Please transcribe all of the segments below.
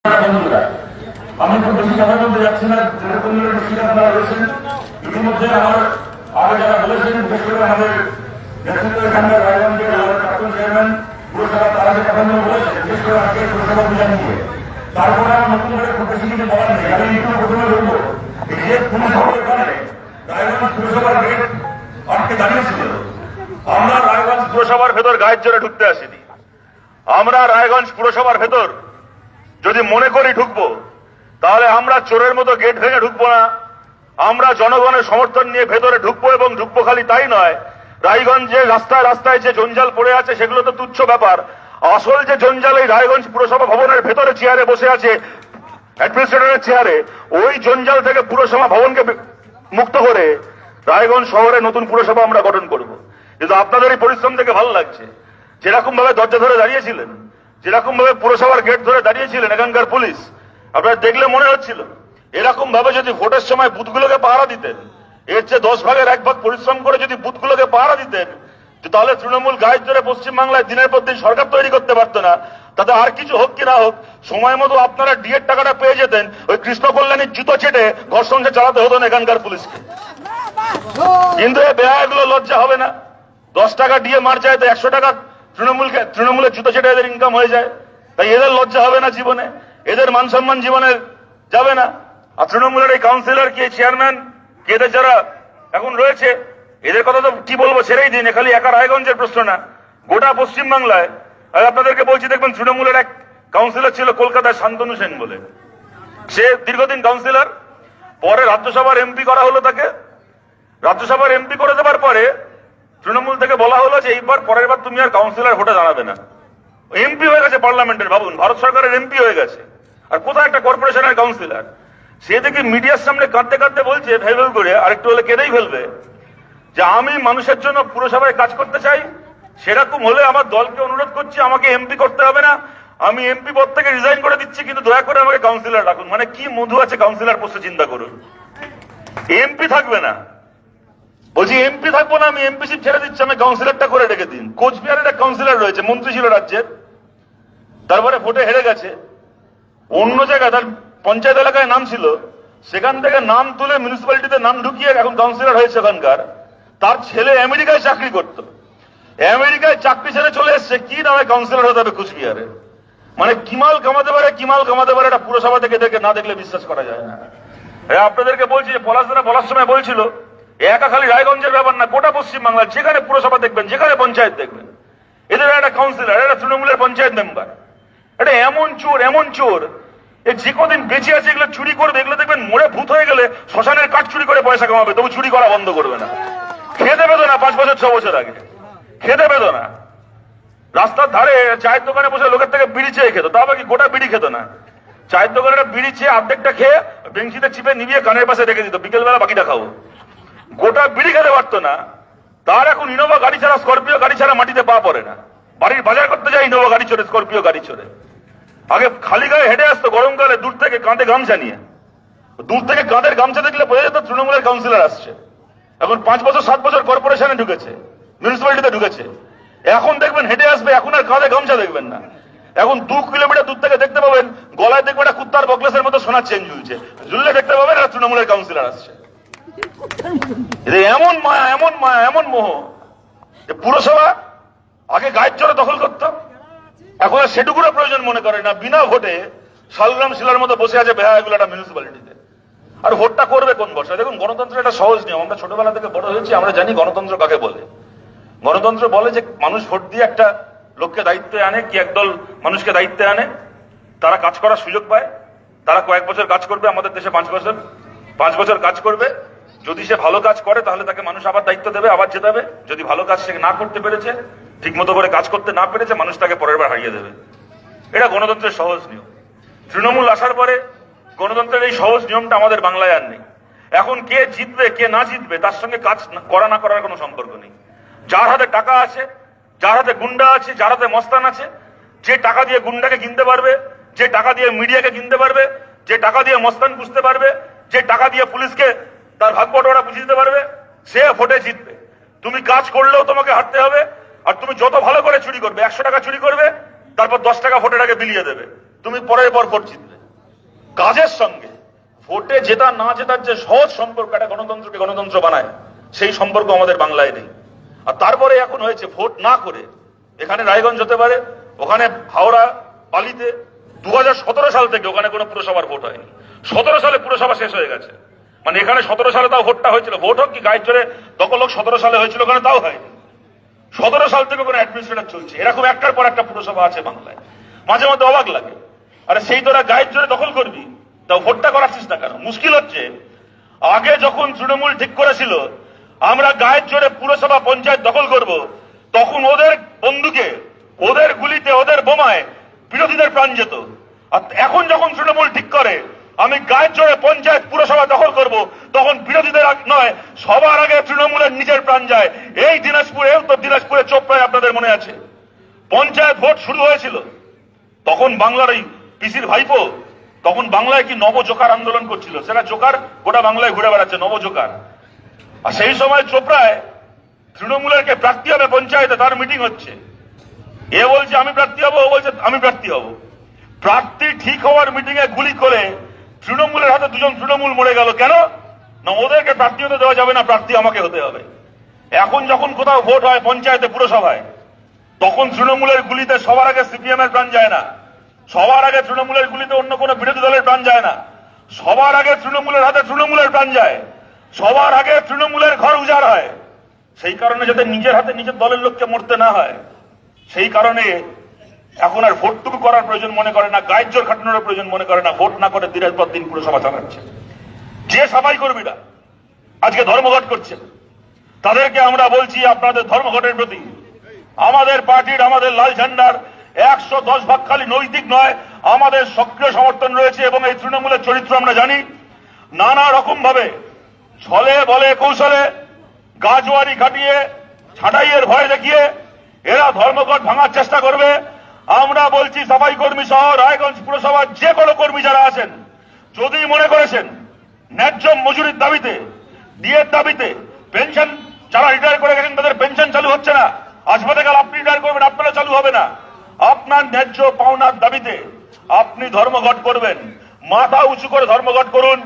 বন্ধুরা, আমি খুব বেশি কথা বলতে যাচ্ছি না। আপনারা রয়েছেন ইতিমধ্যে আরো যারা বলেছেন, বিশেষ করে আমাদের নেতৃত্ব এখানকার রায়গঞ্জের আমাদের প্রাক্তন চেয়ারম্যান পুরসভা, তারা যে কথাগুলো বলেছেন, বিশেষ করে আজকে পুরসভা অভিযান নিয়ে, তারপরে আমার নতুন করে খুব বেশি কিছু বলার নেই। আমি একটু প্রথমে বলবো, যে পুরসভার কারণে রায়গঞ্জ পুরসভার গেট আটকে দাঁড়িয়েছিল। আমরা রায়গঞ্জ পুরসভার ভেতর গায়ের জোরে ঢুকতে আসিনি। আমরা রায়গঞ্জ পুরসভার ভেতর যদি মনে করি ঢুকবো, তাহলে আমরা চোরের মতো গেট ভেঙে ঢুকবো না। আমরা জনগণের সমর্থন নিয়ে ভেতরে ঢুকবো, এবং ঢুকবো খালি তাই নয়, রায়গঞ্জে রাস্তায় রাস্তায় যে জঞ্জাল পড়ে আছে সেগুলো তো তুচ্ছ ব্যাপার। আসল যে জঞ্জাল এই রায়গঞ্জ পুরসভা ভবনের ভেতরে চেয়ারে বসে আছে, অ্যাডমিনিস্ট্রেটরের চেয়ারে, ওই জঞ্জাল থেকে পুরসভা ভবনকে মুক্ত করে রায়গঞ্জ শহরে নতুন পুরসভা আমরা গঠন করব। কিন্তু আপনাদের এই পরিশ্রম থেকে ভালো লাগছে, যেরকম ভাবে দরজা ধরে দাঁড়িয়েছিলেন, যেরকম ভাবে পুরসভার গেট ধরে দাঁড়িয়েছিলেন এখানকার পুলিশ, আপনারা দেখলে মনে হচ্ছিল এরকম ভাবে যদি ভোটের সময় বুথগুলোকে পাহারা দিতেন, এর চেয়ে 10 ভাগের 1 ভাগ পরিশ্রম করে যদি বুথগুলোকে পাহারা দিতেন, তাহলে তৃণমূল গায়ের জোরে পশ্চিমবাংলায় দিনের পর দিন সরকার তৈরি করতে পারতো না। তাতে আর কিছু হোক কি না হোক, সময় মতো আপনারা ডিএর টাকাটা পেয়ে যেতেন। ওই কৃষ্ণ কল্যাণীর জুতো চেটে ঘর সংসার চালাতে হতো না এখানকার পুলিশকে। কিন্তু এই বেহায়াগুলো লজ্জা হবে না? 10 টাকা ডিএ মার যায় তো 100 টাকা তৃণমূলের জুতো চেটে এদের ইনকাম হয়ে যায়। তাই এদের লজ্জা হবে না জীবনে? এদের মান সম্মান জীবনে যাবে না? আর তৃণমূলের এই কাউন্সিলর কি, চেয়ারম্যান কি, এদের যারা এখন রয়েছে, এদের কথা তো কি বলবো, ছেড়েই দিন। খালি একা রায়গঞ্জের প্রশ্ন না, গোটা পশ্চিমবাংলায়। আর আপনাদেরকে বলছি, দেখবেন তৃণমূলের এক কাউন্সিলর ছিল কলকাতায়, শান্তনু সেন বলে। সে দীর্ঘদিন কাউন্সিলর, পরে রাজ্যসভার এমপি করা হলো তাকে। রাজ্যসভার এমপি করে দেওয়ার পরে তৃণমূল থেকে বলা হলো যে এইবার পরের বার তুমি আর কাউন্সিলর ভোটে দাঁড়াবে না। এমপি হয়ে গেছে পার্লামেন্টের, ভাবুন, ভারত সরকারের এমপি হয়ে গেছে। আর কোথায় একটা কর্পোরেশনের কাউন্সিলর। সে দেখি মিডিয়ার সামনে কাঁদতে কাঁদতে বলছে, ভেবে করে আর একটু হলে কেঁদেই ফেলবে, যে আমি মানুষের জন্য পুরসভায় কাজ করতে চাই। সেরকম হলে আমার দলকে অনুরোধ করছি, আমাকে এমপি করতে হবে না, আমি এমপি পদ থেকে রিজাইন করে দিচ্ছি, কিন্তু দয়া করে আমাকে কাউন্সিলর রাখুন। মানে কি মধু আছে কাউন্সিলর পোস্টে, চিন্তা করুন। এমপি থাকবে না, বলছি এমপি থাকবো না, আমি এমপিসি ছেড়ে দিচ্ছি, আমি কাউন্সিলরটা করে রেখে দিন। কোচবিহারের এক কাউন্সিলর রয়েছে, মন্ত্রী ছিল রাজ্যের, তারপরে ভোটে হেরে গেছে। অন্য জায়গায় তার পঞ্চায়েত এলাকায় নাম ছিল, সেখান থেকে নাম তুলে মিউনিসিপ্যালিটিতে নাম ঢুকিয়ে এখন কাউন্সিলর হয়েছে ওখানকার। তার ছেলে আমেরিকায় চাকরি করত, আমেরিকায় চাকরি ছেড়ে চলে এসছে, কি নামে কাউন্সিলর হতে হবে কোচবিহারে। মানে কিমাল কামাতে পারে, কিমাল কামাতে পারে, এটা পুরসভা থেকে এদেরকে না দেখলে বিশ্বাস করা যায় না। আপনাদেরকে বলছি, পলাশদারা বলার সময় বলছিল, একা খালি রায়গঞ্জের ব্যাপার না, গোটা পশ্চিমবাংলার যেখানে পুরসভা দেখবেন, যেখানে পঞ্চায়েত দেখবেন, এদের একটা কাউন্সিলর, একটা তৃণমূলের পঞ্চায়েত মেম্বার। এটা এমন চোর, এমন চোর, যে কদিন বেঁচে আছে এগুলো চুরি করবে, এগুলো দেখবেন মরে ভূত হয়ে গেলে শ্মশানের কাঠ চুরি করে পয়সা কামাবে, তবু চুরি করা বন্ধ করবে না। খেতে পেত না 5 বছর 6 বছর আগে, খেতে পেত না। রাস্তার ধারে চায়ের দোকানে বসে লোকের থেকে বিড়ি চেয়ে খেত, তাও বাকি গোটা বিড়ি খেত না। চায়ের দোকানে বিড়ি চেয়ে অর্ধেকটা খেয়ে বেঞ্চিতে চিপে নিবিয়ে কানের পাশে রেখে দিত, বিকেলবেলা বাকিটা খাবো। গোটা বিড়ি খেতে পারতো না। তার এখন ইনোভা গাড়ি ছাড়া, স্করপিও গাড়ি ছাড়া মাটিতে পা পড়ে না। বাড়ির বাজার করতে যায় ইনোভা গাড়ি চড়ে, স্করপিও গাড়ি চড়ে। আগে খালি গায়ে হেঁটে আসতো গরমকালে, দূর থেকে কাঁধে গামছা নিয়ে। দূর থেকে কাঁধের গামছা দেখলে বোঝা যেত তৃণমূলের কাউন্সিলর আসছে। এখন 5 বছর 7 বছর কর্পোরেশনে ঢুকেছে, মিউনিসিপ্যালিটিতে ঢুকেছে। এখন দেখবেন হেঁটে আসবে, এখন আর কাঁধে গামছা দেখবেন না। এখন 2 কিলোমিটার দূর থেকে দেখতে পাবেন গলায় দেখবেন একটা কুত্তার বকলেসের মতো সোনার চেন ঝুলছে, ঝুললে দেখতে পাবেন আর তৃণমূলের কাউন্সিলর আসছে। এমন মায়া, এমন মায়া, এমন মোহ। পুরসভা আগে গায়ের জোরে দখল করতো, এখন আর সেটুকুরও প্রয়োজন মনে করে না। বিনা ভোটে শালগ্রাম শিলার মতো বসে আছে বেহায়াগুলো একটা মিউনিসিপ্যালিটিতে। আর ভোটটা করবে কোন বর্ষা? দেখুন, গণতন্ত্র একটা সহজ নিয়ম। আমরা ছোটবেলা থেকে বড় হয়েছি, আমরা জানি গণতন্ত্র কাকে বলে। গণতন্ত্র বলে যে মানুষ ভোট দিয়ে একটা লোককে দায়িত্বে আনে, কি একদল মানুষকে দায়িত্বে আনে, তারা কাজ করার সুযোগ পায়, তারা কয়েক বছর কাজ করবে, আমাদের দেশে 5 বছর কাজ করবে। যদি সে ভালো কাজ করে তাহলে তাকে মানুষ আবার দায়িত্ব দেবে, আবার জেতাবে। যদি ভালো কাজ সে না করতে পেরেছে, ঠিক মতো করে কাজ করতে না পেরেছে, মানুষ তাকে পরের বার হারিয়ে দেবে। এটা গণতন্ত্রের সহজ নিয়ম। তৃণমূল আসার পরে গণতন্ত্রের এই সহজ নিয়মটা আমাদের বাংলায় আর নেই। এখন কে জিতবে কে না জিতবে তার সঙ্গে কাজ করা না করার কোনো সম্পর্ক নেই। যার হাতে টাকা আছে, যার হাতে গুন্ডা আছে, যার হাতে মস্তান আছে, যে টাকা দিয়ে গুন্ডাকে কিনতে পারবে, যে টাকা দিয়ে মিডিয়াকে কিনতে পারবে, যে টাকা দিয়ে মস্তান পুষতে পারবে, যে টাকা দিয়ে পুলিশকে তার ভাগ বটোয়ারা বুঝিয়ে দিতে পারবে, সে ভোটে জিতবে। তুমি কাজ করলেও তোমাকে হারতে হবে। আর তুমি যত ভালো করে চুরি করবে, 100 টাকা চুরি করবে, তারপর 10 টাকা ভোটের আগে বিলিয়ে দেবে, তুমি পরের পর ভোট জিতবে। কাজের সঙ্গে ভোটে জেতা না জেতার যে সহজ সম্পর্ক একটা গণতন্ত্রকে গণতন্ত্র বানায়, সেই সম্পর্ক আমাদের বাংলায় নেই। আর তারপরে এখন হয়েছে ভোট না করে এখানে রায়গঞ্জ হতে পারে, ওখানে হাওড়া পালিতে 2017 সাল থেকে ওখানে কোনো পুরসভার ভোট হয়নি। 17 সালে পুরসভা শেষ হয়ে গেছে, মানে এখানে 17 সালে তাও ভোটটা হয়েছিল, ভোট হোক কি গায়ের জোরে দখল হোক, 17 সালে হয়েছিল, ওখানে তাও হয়নি। 17 সাল থেকে কোনো অ্যাডমিনিস্ট্রেটর চলছে, এরকম একটার পর একটা পুরসভা আছে বাংলায়। মাঝে মধ্যে অবাক লাগে, আরে সেই তোরা গায়ের জোরে দখল করবি, তাও ভোটটা করাচ্ছিস না কেন? মুশকিল হচ্ছে, আগে যখন তৃণমূল ঠিক করেছিল আমরা গায়ের জোরে পুরসভা পঞ্চায়েত দখল করব, তখন ওদের বন্দুকে, ওদের গুলিতে, ওদের বোমায় বিরোধীদের প্রাণ যেত। আর এখন যখন তৃণমূল ঠিক করে আমি গায়ের জোরে পঞ্চায়েত পুরসভা দখল করব, তখন বিরোধীদের নয়, সবার আগে তৃণমূলের নিজের প্রাণ যায়। এই দিনাজপুরে, উত্তর দিনাজপুরে চোপড়ায় আপনাদের মনে আছে পঞ্চায়েত ভোট শুরু হয়েছিল, তখন বাংলার এই পিসির ভাইপো তখন বাংলায় কি নবজোকার আন্দোলন করছিল, সেটা জোকার গোটা বাংলায় ঘুরে বেড়াচ্ছে, নবজোকার। আর সেই সময় চোপড়ায় তৃণমূলের কে প্রার্থী হবে পঞ্চায়েতে, তার মিটিং হচ্ছে, এ বলছে আমি প্রার্থী হবো, ও বলছে আমি প্রার্থী হব। প্রার্থী ঠিক হওয়ার মিটিং এ গুলি করে তৃণমূলের হাতে দুজন তৃণমূল মরে গেল। কেন না, ওদেরকে প্রার্থী হতে দেওয়া যাবে না, প্রার্থী আমাকে হতে হবে। এখন যখন কোথাও ভোট হয় পঞ্চায়েতে, পুরসভায়, তখন তৃণমূলের গুলিতে সবার আগে সিপিএম এর প্রাণ যায় না, সবার আগে তৃণমূলের গুলিতে অন্য কোনো বিরোধী দলের প্রাণ যায় না, সবার আগে তৃণমূলের হাতে তৃণমূলের প্রাণ যায়, সবার আগে তৃণমূলের ঘর উজাড় হয়। সেই কারণে যাতে নিজের হাতে নিজের দলের লোককে মরতে না হয়, সেই কারণে এখন আর ভোটটুকু করার প্রয়োজন মনে করে না, গায়ের জোর খাটানোর প্রয়োজন মনে করে না, ভোট না করে দিনের পর দিন পুরসভা চালাচ্ছে। যে সাফাই কর্মীরা আজকে ধর্মঘট করছেন, তাদেরকে আমরা বলছি আপনাদের ধর্মঘটের প্রতি আমাদের পার্টির, আমাদের লাল ঝান্ডার 110 ভাগ খালি নৈতিক নয়, আমাদের সক্রিয় সমর্থন রয়েছে। এবং এই তৃণমূলের চরিত্র আমরা জানি, নানা রকম ভাবে ছলে বলে কৌশলে গাজওয়ারি খাটিয়ে ছাঁটাইয়ের ভয় দেখিয়ে এরা ধর্মঘট ভাঙার চেষ্টা করবে। আমরা বলছি সাফাই কর্মী সহ রায়গঞ্জ পুরসভার যে কোনো কর্মী যারা আছেন, যদি মনে করেছেন ন্যায্য মজুরির দাবিতে, ডিএর দাবিতে, পেনশন যারা রিটায়ার করে গেছেন তাদের পেনশন চালু হচ্ছে না, হাসপাতাল আপনি রিটায়ার করবেন, আপনারা চালু হবে না, আপনার ন্যায্য পাওনার দাবিতে আপনি ধর্মঘট করবেন, মাথা উঁচু করে ধর্মঘট করুন।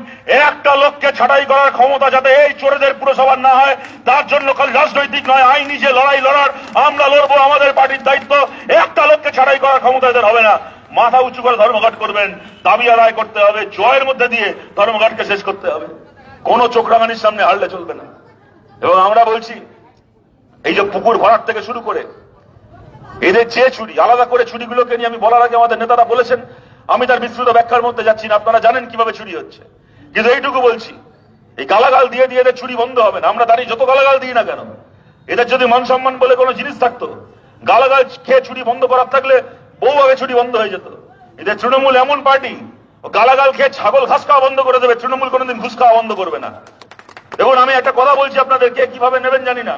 একটা লোককে ছাঁটাই করার ক্ষমতা যাতে এই চোরেদের পুরসভার না হয়, তার জন্য খালি রাজনৈতিক নয়, আইনি যে লড়াই লড়ার আমরা লড়বো, আমাদের পার্টির দায়িত্ব। একটা লোককে ছাঁটাই করার ক্ষমতা এদের হবে না, মাথা উঁচু করে ধর্মঘট করবেন, দাবি আদায় করতে হবে, জয়ের মধ্যে দিয়ে ধর্মঘটকে শেষ করতে হবে, কোন চোখরাঙানির সামনে হারলে চলবে না। এবং আমরা বলছি এই যে পুকুর ভরাট থেকে শুরু করে এদের যে চুরি, আলাদা করে চুরিগুলোকে নিয়ে আমি বলার আগে আমাদের নেতারা বলেছেন, আমি তার বিস্তৃত ব্যাখ্যার মধ্যে যাচ্ছি না, আপনারা জানেন কিভাবে চুরি হচ্ছে। কিন্তু এইটুকু বলছি, এই গালাগাল দিয়ে দিয়ে এদের চুরি বন্ধ হবে না। আমরা দাঁড়িয়ে যত গালাগাল দিই না কেন, এদের যদি মান সম্মান বলে কোনো জিনিস থাকতো, গালাগাল খেয়ে চুরি বন্ধ করার থাকলে বহুভাবে চুরি বন্ধ হয়ে যেত। এদের তৃণমূল এমন পার্টি, গালাগাল খেয়ে ছাগল ঘাস খাওয়া বন্ধ করে দেবে, তৃণমূল কোনোদিন ঘুষ খাওয়া বন্ধ করবে না। দেখুন, আমি একটা কথা বলছি আপনাদেরকে, কিভাবে নেবেন জানি না,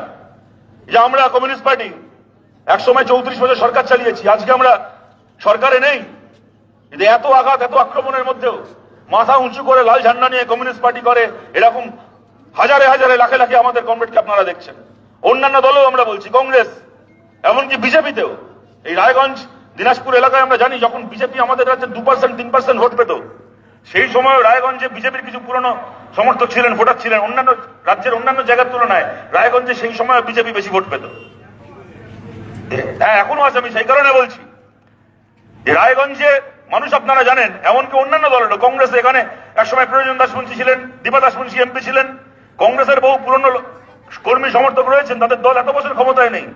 যে আমরা কমিউনিস্ট পার্টি একসময় 34 বছর সরকার চালিয়েছি, আজকে আমরা সরকারে নেই, কিন্তু এত আঘাত, এত আক্রমণের মধ্যেও মাথা উঁচু করে লাল ঝান্ডা নিয়ে কমিউনিস্ট পার্টি করে, এরকম হাজারে হাজারে লাখে লাখে আমাদের কমরেডকে আপনারা দেখছেন। অন্যান্য দলেও আমরা বলছি, কংগ্রেস, এমনকি বিজেপিতেও। এই রায়গঞ্জ দিনাজপুর এলাকায় আমরা জানি, যখন বিজেপি আমাদের রাজ্যে 2%, 3% ভোট পেত, সেই সময় রায়গঞ্জে বিজেপির কিছু পুরনো সমর্থক ছিলেন, ভোটার ছিলেন, অন্যান্য রাজ্যের অন্যান্য জায়গার তুলনায় রায়গঞ্জে সেই সময় বিজেপি বেশি ভোট পেত। হ্যাঁ, এখনো আছে, আমি সেই কারণে বলছি যে রায়গঞ্জে মানুষ আপনারা জানেন, এমনকি অন্যান্য দলেরও, কংগ্রেস এখানে একসময় প্রয়োজন দাসমুন্সী ছিলেন, দীপা দাসমুন্সী এমপি ছিলেন, কংগ্রেসের বহু পুরনো কর্মী সমর্থক রয়েছেন, তাদের দল এত বছর ক্ষমতায় নেই,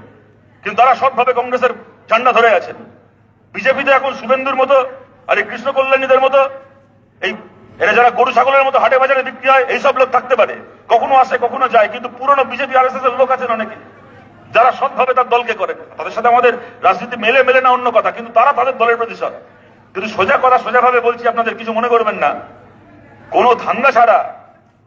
কিন্তু তারা সৎভাবে কংগ্রেসের ঝান্ডা ধরে আছেন। বিজেপিতে এখন শুভেন্দুর মতো আর এই কৃষ্ণ কল্যাণীদের মতো, এই এরা যারা গরু ছাগলের মতো হাটে বাজারে বিক্রি হয়, এইসব লোক থাকতে পারে, কখনো আসে কখনো যায়, কিন্তু পুরনো বিজেপি আরএসএস এর লোক আছেন অনেকে, যারা সৎভাবে তার দলকে করেন। তাদের সাথে আমাদের রাজনীতি মেলে মেলে না অন্য কথা, কিন্তু তারা তাদের দলের প্রতি সৎ। কিন্তু সোজা কথা সোজাভাবে বলছি, আপনাদের কিছু মনে করবেন না, কোন ধান্দা ছাড়া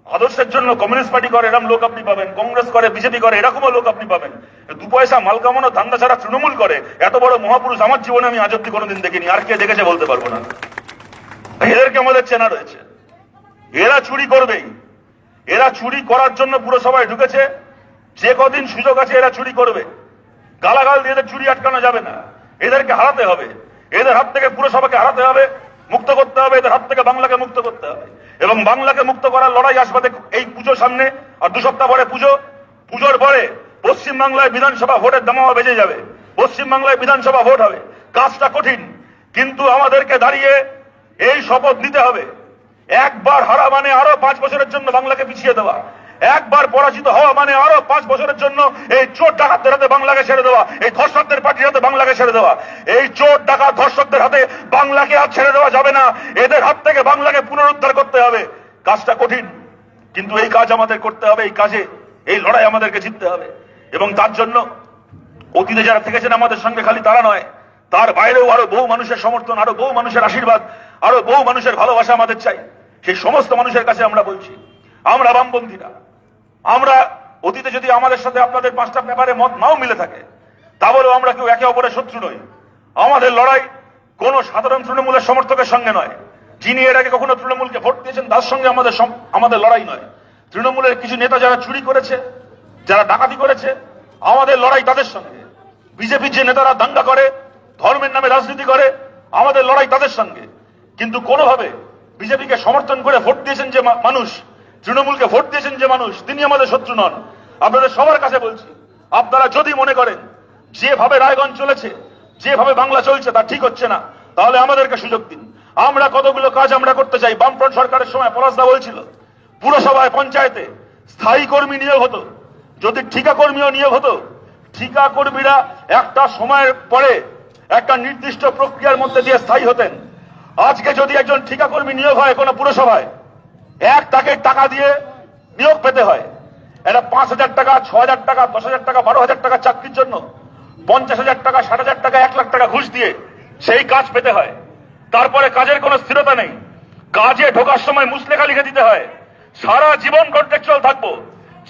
আদর্শের জন্য কমিউনিস্ট পার্টি করে এরকম লোক আপনি পাবেন, কংগ্রেস করে, বিজেপি করে, এরকমও লোক আপনি পাবেন। 2 পয়সা মাল কামানো ধান্দা ছাড়া তৃণমূল করে এত বড় মহাপুরুষ আমার জীবনে আমি আজ অব্দি কোনোদিন দেখিনি, আর কে দেখেছে বলতে পারবো না। এদেরকে আমাদের চেনা রয়েছে, এরা চুরি করবেই, এরা চুরি করার জন্য পুরসভায় ঢুকেছে, যে কদিন সুযোগ আছে এরা চুরি করবে। গালাগাল দিয়ে এদের চুরি আটকানো যাবে না, এদেরকে হারাতে হবে, এদের হাত থেকে পুরসভাকে হারাতে হবে। মুক্ত করতে হবে, এদের হাত থেকে বাংলাকে মুক্ত করতে হবে। এবং বাংলাকে মুক্ত করার লড়াই আসবে এই পুজোর সামনে, আর 2 সপ্তাহ পরে পুজো। পুজোর পরে পশ্চিমবাংলায় বিধানসভা ভোটের দামামা বেজে যাবে। পশ্চিমবাংলায় বিধানসভা ভোট হবে। কাজটা কঠিন, কিন্তু আমাদেরকে দাঁড়িয়ে এই শপথ নিতে হবে, একবার হারা মানে আরো 5 বছরের জন্য বাংলাকে পিছিয়ে দেওয়া, একবার পরাজিত হওয়া মানে আরো 5 বছরের জন্য এই চোর ডাকাতদের হাতে বাংলাকে ছেড়ে দেওয়া, এই ধর্ষকদের পার্টির হাতে বাংলাকে ছেড়ে দেওয়া। এই চোর ডাকাত ধর্ষকদের হাতে বাংলাকে আর ছেড়ে দেওয়া যাবে না। এদের হাত থেকে বাংলাকে পুনরুদ্ধার করতে হবে। কাজটা কঠিন, কিন্তু এই কাজ আমাদের করতে হবে। এই কাজে, এই লড়াই আমাদেরকে জিততে হবে। এবং তার জন্য অতীতে যারা থেকেছেন আমাদের সঙ্গে, খালি তারা নয়, তার বাইরেও আরো বহু মানুষের সমর্থন, আরো বহু মানুষের আশীর্বাদ, আরো বহু মানুষের ভালোবাসা আমাদের চাই। সেই সমস্ত মানুষের কাছে আমরা বলছি, আমরা বামপন্থীরা, আমরা অতীতে যদি আমাদের সাথে আপনাদের 5টা ব্যাপারে মত নাও মিলে থাকে, তা বলেও আমরা কেউ একে অপরের শত্রু নই। আমাদের লড়াই কোন সাধারণ তৃণমূলের সমর্থকের সঙ্গে নয়। যিনি এর আগে কখনো তৃণমূলকে ভোট দিয়েছেন তার সঙ্গে আমাদের লড়াই নয়। তৃণমূলের কিছু নেতা যারা চুরি করেছে, যারা ডাকাতি করেছে, আমাদের লড়াই তাদের সঙ্গে। বিজেপির যে নেতারা দাঙ্গা করে, ধর্মের নামে রাজনীতি করে, আমাদের লড়াই তাদের সঙ্গে। কিন্তু কোনোভাবে বিজেপিকে সমর্থন করে ভোট দিয়েছেন যে মানুষ, তৃণমূলকে ভোট দিয়েছেন যে মানুষ, তিনি আমাদের শত্রু নন। আপনাদের সবার কাছে বলছি, আপনারা যদি মনে করেন যেভাবে রায়গঞ্জ চলেছে, যেভাবে বাংলা চলছে তা ঠিক হচ্ছে না, তাহলে আমাদেরকে সুযোগ দিন। আমরা কতগুলো কাজ আমরা করতে চাই। বামফ্রন্ট সরকারের সময় পলাশদা বলছিল পুরসভায়, পঞ্চায়েতে স্থায়ী কর্মী নিয়োগ হতো। যদি ঠিকা কর্মীও নিয়োগ হতো, ঠিকা কর্মীরা একটা সময়ের পরে একটা নির্দিষ্ট প্রক্রিয়ার মধ্যে দিয়ে স্থায়ী হতেন। আজকে যদি একজন ঠিকা কর্মী নিয়োগ হয় কোনো পুরসভায়, তাকে টাকা দিয়ে নিয়োগ পেতে হয়। এটা 5,000 টাকা, 6,000 টাকা, 10,000 টাকা, 12,000 টাকা চাকরির জন্য 50,000 টাকা, 60,000 টাকা, 1 লাখ টাকা ঘুষ দিয়ে সেই কাজ পেতে হয়। তারপরে কাজের কোনো স্থিরতা নেই। কাজে ঢোকার সময় মুচলেখা লিখে দিতে হয়, সারা জীবন কন্ট্রাকচুয়াল থাকবো,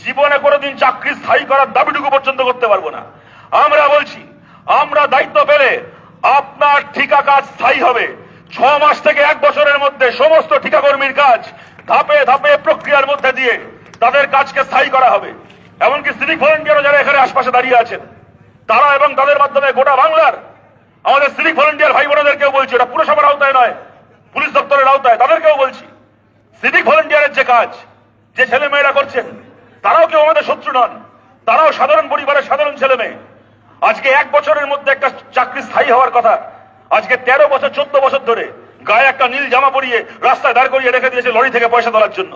জীবনে কোনোদিন চাকরি স্থায়ী করার দাবিটুকু পর্যন্ত করতে পারবো না। আমরা বলছি, আমরা দায়িত্ব পেলে আপনার ঠিকা কাজ স্থায়ী হবে। 6 মাস থেকে 1 বছরের মধ্যে সমস্ত ঠিকাকর্মীর কাজ ধাপে ধাপে প্রক্রিয়ার মধ্যে দিয়ে তাদের কাজকে স্থায়ী করা হবে। এমনকি সিভিক ভলেন্টিয়ারও যারা এখানে আশপাশে দাঁড়িয়ে আছেন, তারা এবং তাদের মাধ্যমে গোটা বাংলার আমাদের সিভিক ভলেন্টিয়ার ভাই বোনেদেরকেও বলছি, এটা পুরসভার আওতায় নয়, পুলিশ দপ্তরের আওতায়, তাদেরকেও বলছি, সিভিক ভলেন্টিয়ারের যে কাজ, যে ছেলে মেয়েরা করছেন, তারাও কেউ আমাদের শত্রু নন। তারাও সাধারণ পরিবারের সাধারণ ছেলে মেয়ে। আজকে 1 বছরের মধ্যে একটা চাকরি স্থায়ী হওয়ার কথা, আজকে 13 বছর 14 বছর ধরে গায়ে একটা নীল জামা পরিয়ে রাস্তায় দাঁড় করিয়ে রেখে দিয়েছে লরি থেকে পয়সা তোলার জন্য,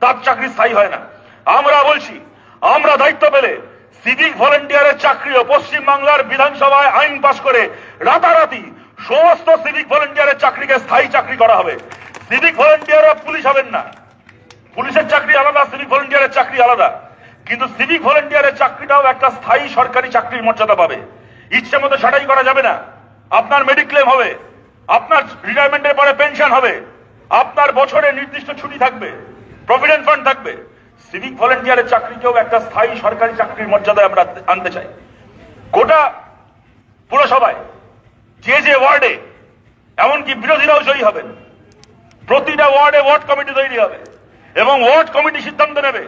তার চাকরি স্থায়ী হয় না। আমরা বলছি, আমরা দায়িত্ব পেলে সিভিক ভলেন্টিয়ারের চাকরিও পশ্চিমবাংলার বিধানসভায় আইন পাশ করে রাতারাতি সমস্ত সিভিক ভলেন্টিয়ারের চাকরিকে স্থায়ী চাকরি করা হবে। সিভিক ভলেন্টিয়াররা পুলিশ হবেন না, পুলিশের চাকরি আলাদা, সিভিক ভলেন্টিয়ারের চাকরি আলাদা। কিন্তু সিভিক ভলেন্টিয়ারের চাকরিটাও একটা স্থায়ী সরকারি চাকরির মর্যাদা পাবে। ইচ্ছে মতো ছাঁটাই করা যাবে না। আপনার মেডিক্লেম হবে, আপনার রিটায়ারমেন্টের পরে পেনশন হবে, আপনার বছরে নির্দিষ্ট ছুটি থাকবে, প্রভিডেন্ট ফান্ড থাকবে। সিভিক ভলেন্টিয়ারের চাকরিকেও একটা স্থায়ী সরকারি চাকরির মর্যাদায় আমরা আনতে চাই। গোটা পুরসভায় যে যে ওয়ার্ডে, এমনকি বিরোধীরাও জয়ী হবেন, প্রতিটা ওয়ার্ডে ওয়ার্ড কমিটি তৈরি হবে এবং ওয়ার্ড কমিটি সিদ্ধান্ত নেবে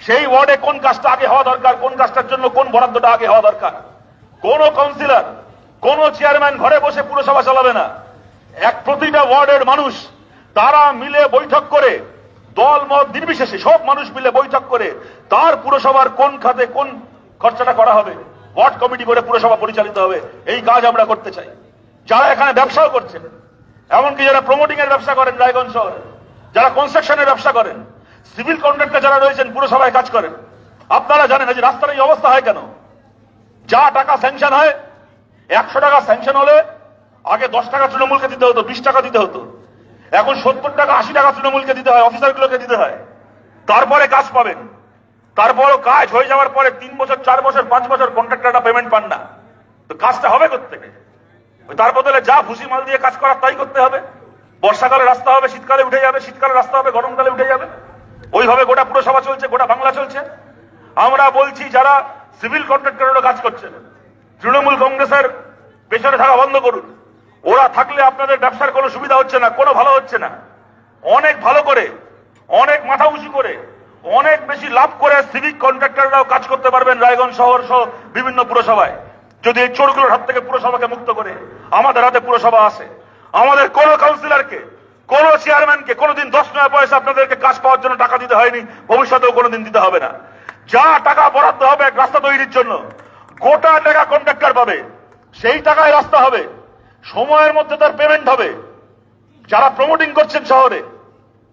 সেই ওয়ার্ডে কোন কাজটা আগে হওয়া দরকার, কোন কাজটার জন্য কোন বরাদ্দটা আগে হওয়া দরকার। কোন কাউন্সিলর, কোন চেয়ারম্যান ঘরে বসে পুরসভা চালাবে না। প্রতিটা ওয়ার্ডের মানুষ তারা মিলে বৈঠক করে, দল মত নির্বিশেষে সব মানুষ মিলে বৈঠক করে তার পুরসভার কোন খাতে কোন খরচাটা করা হবে, ওয়ার্ড কমিটি করে পুরসভা পরিচালিত হবে। এই কাজ আমরা করতে চাই। যারা এখানে ব্যবসাও করছেন, এমনকি যারা প্রমোটিং এর ব্যবসা করেন রায়গঞ্জ শহরে, যারা কনস্ট্রাকশনের ব্যবসা করেন, সিভিল কন্ট্রাক্টর যারা রয়েছেন পুরসভায় কাজ করেন, আপনারা জানেন যে রাস্তার এই অবস্থা হয় কেন। যা টাকা স্যাংশন হয়, 100 টাকা স্যাংশন হলে আগে 10 টাকা তৃণমূলকে দিতে হতো, 20 টাকা দিতে হতো। এখন 70 টাকা 80 টাকা তৃণমূলকে দিতে হয়, অফিসারগুলোকে দিতে হয়। তারপরে কাজ পাবেন। তারপরও কাজ হয়ে যাওয়ার পরে 3 বছর, 4 বছর, 5 বছর কন্ট্রাক্টররা পেমেন্ট পান না। তো কাজটা হবে কোত্থেকে? তার বদলে যা ভুসি মাল দিয়ে কাজ করার তাই করতে হবে। বর্ষাকালে রাস্তা হবে, শীতকালে উঠে যাবে, শীতকালে রাস্তা হবে, গরমকালে উঠে যাবে। ওইভাবে গোটা পুরসভা চলছে, গোটা বাংলা চলছে। আমরা বলছি, যারা সিভিল কন্ট্রাক্টরেরও কাজ করছেন, তৃণমূল কংগ্রেসের পেছনে থাকা বন্ধ করুন। ওরা থাকলে আপনাদের ব্যবসার কোনো সুবিধা হচ্ছে না, কোনো ভালো হচ্ছে না। অনেক ভালো করে, অনেক মাথা উঁচু করে, অনেক বেশি লাভ করে সিভিক কন্ট্রাক্টররাও কাজ করতে পারবেন রায়গঞ্জ শহর সহ বিভিন্ন পুরসভায়, যদি এই চোরগুলোর হাত থেকে পুরসভাকে মুক্ত করে আমাদের হাতে পুরসভা আসে। আমাদের কোন কাউন্সিলরকে, কোন চেয়ারম্যানকে কোনোদিন 10 পয়সা আপনাদেরকে কাজ পাওয়ার জন্য টাকা দিতে হয়নি, ভবিষ্যতেও কোনোদিন দিতে হবে না। যা টাকা বরাদ্দ হবে এক রাস্তা তৈরির জন্য, গোটা টাকা কন্ট্রাক্টর পাবে, সেই টাকায় রাস্তা হবে, সময়ের মধ্যে তার পেমেন্ট হবে। যারা প্রমোটিং করছেন শহরে,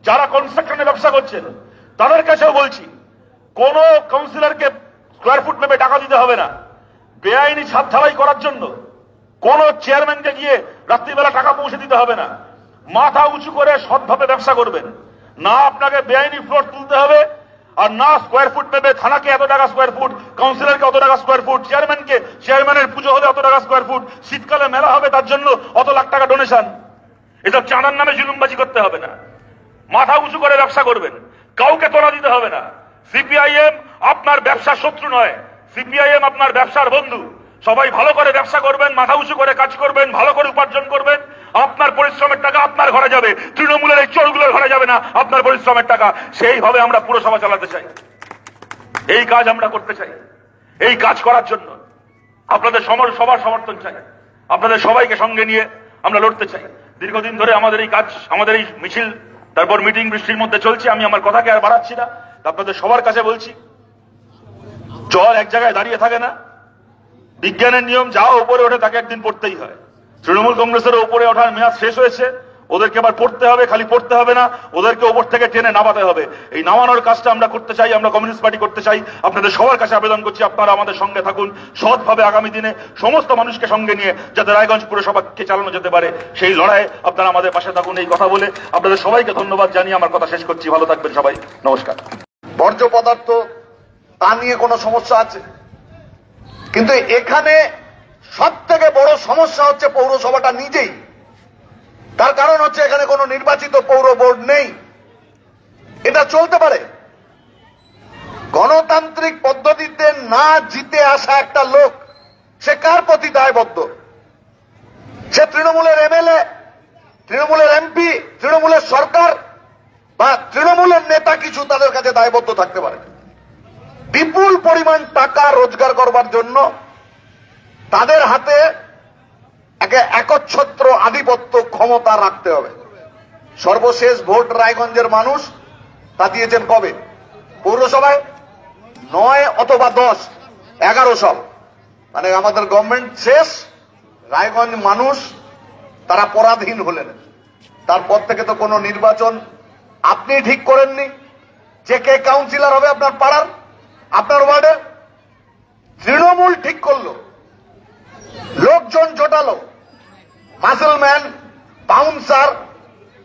যারা কনস্ট্রাকশনে ব্যবসা করছেন, তাদের কাছেও বলছি, কোন কাউন্সিলরকে স্কোয়ার ফুট মেপে টাকা দিতে হবে না। বেআইনি ছাদ ঢালাই করার জন্য কোন চেয়ারম্যানকে গিয়ে রাত্রিবেলা টাকা পৌঁছে দিতে হবে না। মাথা উঁচু করে সৎভাবে ব্যবসা করবেন, না আপনাকে বেআইনি ফ্লট তুলতে হবে, আর না স্কোয়ার ফুট মেপে থানাকে এত টাকা স্কোয়ার ফুট, কাউন্সিলরকে অত টাকা স্কোয়ার ফুট, চেয়ারম্যানের পুজো হলে অত টাকা স্কোয়ার ফুট, শীতকালে মেলা হবে তার জন্য অত লাখ টাকা ডোনেশন। এসব চাঁদার নামে জুলুমবাজি করতে হবে না। মাথা উঁচু করে ব্যবসা করবেন, কাউকে তোলা দিতে হবে না। সিপিআইএম আপনার ব্যবসার শত্রু নয়, সিপিআইএম আপনার ব্যবসার বন্ধু। সবাই ভালো করে ব্যবসা করবেন, মাথা উঁচু করে কাজ করবেন, ভালো করে উপার্জন করবেন। আপনার পরিশ্রমের টাকা আপনার ঘরে যাবে, তৃণমূলের এই চোরগুলোর ঘরে যাবে না আপনার পরিশ্রমের টাকা। সেইভাবে আমরা পুরসভা চালাতে চাই, এই কাজ আমরা করতে চাই। এই কাজ করার জন্য আপনাদের সবার সমর্থন চাই, আপনাদের সবাইকে সঙ্গে নিয়ে আমরা লড়তে চাই। দীর্ঘদিন ধরে আমাদের এই কাজ, আমাদের এই মিছিল, তারপর মিটিং বৃষ্টির মধ্যে চলছে। আমি আমার কথাকে আর বাড়াচ্ছি না, আপনাদের সবার কাছে বলছি, জল এক জায়গায় দাঁড়িয়ে থাকে না। বিজ্ঞানের নিয়ম, যা উপরে ওঠে তাকে একদিন পড়তেই হয়। তৃণমূল কংগ্রেসের উপরে ওঠার মেয়াদ শেষ হয়েছে, ওদেরকে আবার পড়তে হবে। খালি পড়তে হবে না, ওদেরকে ওপর থেকে টেনে নামাতে হবে। এই নামানোর কাজটা আমরা করতে চাই, আমরা কমিউনিস্ট পার্টি করতে চাই। আপনাদের সবার কাছে আবেদন করছি, আপনারা আমাদের সঙ্গে থাকুন, সৎভাবে আগামী দিনে সমস্ত মানুষকে সঙ্গে নিয়ে যাতে রায়গঞ্জ পুরসভাকে চালানো যেতে পারে, সেই লড়াইয়ে আপনারা আমাদের পাশে থাকুন। এই কথা বলে আপনাদের সবাইকে ধন্যবাদ জানিয়ে আমার কথা শেষ করছি। ভালো থাকবেন সবাই, নমস্কার। বর্জ্য পদার্থ তা নিয়ে কোনো সমস্যা আছে, কিন্তু এখানে সব থেকে বড় সমস্যা হচ্ছে পৌরসভাটা নিজেই। তার কারণ হচ্ছে এখানে কোনো নির্বাচিত পৌর বোর্ড নেই। এটা চলতে পারে? গণতান্ত্রিক পদ্ধতিতে না জিতে আসা একটা লোক, সে কার প্রতি দায়বদ্ধ? সে তৃণমূলের এমএলএ, তৃণমূলের এমপি, তৃণমূলের সরকার বা তৃণমূলের নেতা কিছু তাদের কাছে দায়বদ্ধ থাকতে পারে। বিপুল পরিমাণ টাকা রোজগার করবার জন্য তাদের হাতে একচ্ছত্র আধিপত্য ক্ষমতা রাখতে হবে। সর্বশেষ ভোট রায়গঞ্জের মানুষ তা দিয়েছেন কবে? পৌরসভায় 9 অথবা 10, 11 সাল, মানে আমাদের গভর্নমেন্ট শেষ, রায়গঞ্জ মানুষ তারা পরাধীন হলেন। তারপর থেকে তো কোনো নির্বাচন আপনি ঠিক করেননি যে কে কাউন্সিলর হবে আপনার পাড়ার, আপনার ওয়ার্ডের। তৃণমূল ঠিক করলো, লোকজন জোটালো, মাসলম্যান, বাউন্সার,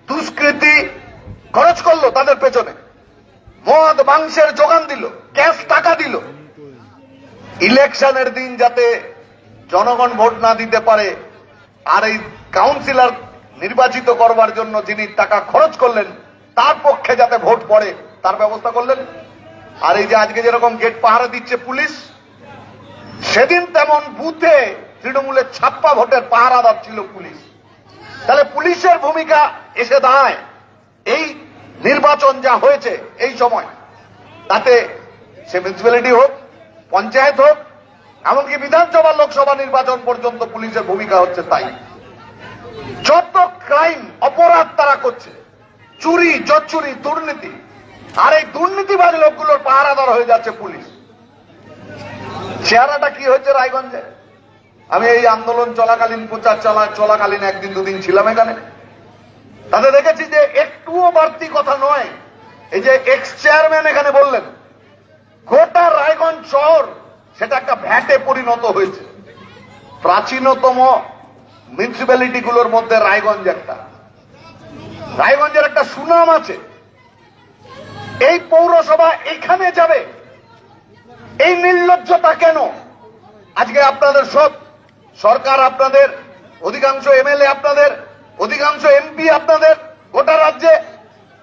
দুষ্কৃতী খরচ করলো তাদের পেছনে, মদ মাংসের যোগান দিল, ক্যাশ টাকা দিল। ইলেকশনের দিন যাতে জনগণ ভোট না দিতে পারে, আর এই কাউন্সিলর নির্বাচিত করবার জন্য যিনি টাকা খরচ করলেন তার পক্ষে যাতে ভোট পড়ে তার ব্যবস্থা করলেন। আর এই যে আজকে যেরকম গেট পাহারা দিচ্ছে পুলিশ, সেদিন তেমন বুথে তৃণমূলের 56 ভোটের পাহারাদার ছিল পুলিশ। তাহলে পুলিশের ভূমিকা এসে দাঁড়ায় এই নির্বাচন যা হয়েছে এই সময়, তাতে সে মিউনিসিপ্যালিটি হোক, পঞ্চায়েত হোক, এমনকি বিধানসভা লোকসভা নির্বাচন পর্যন্ত পুলিশের ভূমিকা হচ্ছে তাই। যত ক্রাইম অপরাধ তারা করছে, চুরি, জচ্চুরি, দুর্নীতি, আর এই দুর্নীতিবাজ লোকগুলোর পাহারাদার হয়ে যাচ্ছে পুলিশ। চেহারাটা কি হয়েছে রায়গঞ্জে? আমি এই আন্দোলন চলাকালীন, প্রচার চলাকালীন একদিন দুদিন ছিলাম এখানে, তাতে দেখেছি যে একটুও বাড়তি কথা নয়। এই যে এক্স চেয়ারম্যান এখানে বললেন, গোটা রায়গঞ্জ শহর সেটা একটা ভ্যাটে পরিণত হয়েছে। প্রাচীনতম মিউনিসিপ্যালিটি গুলোর মধ্যে রায়গঞ্জ একটা। রায়গঞ্জের একটা সুনাম আছে। এই পৌরসভা এখানে যাবে, এই নির্লজ্জতা কেন? আজকে আপনাদের সব সরকার, আপনাদের অধিকাংশ এমএলএ, আপনাদের অধিকাংশ এমপি, আপনাদের গোটা রাজ্যে,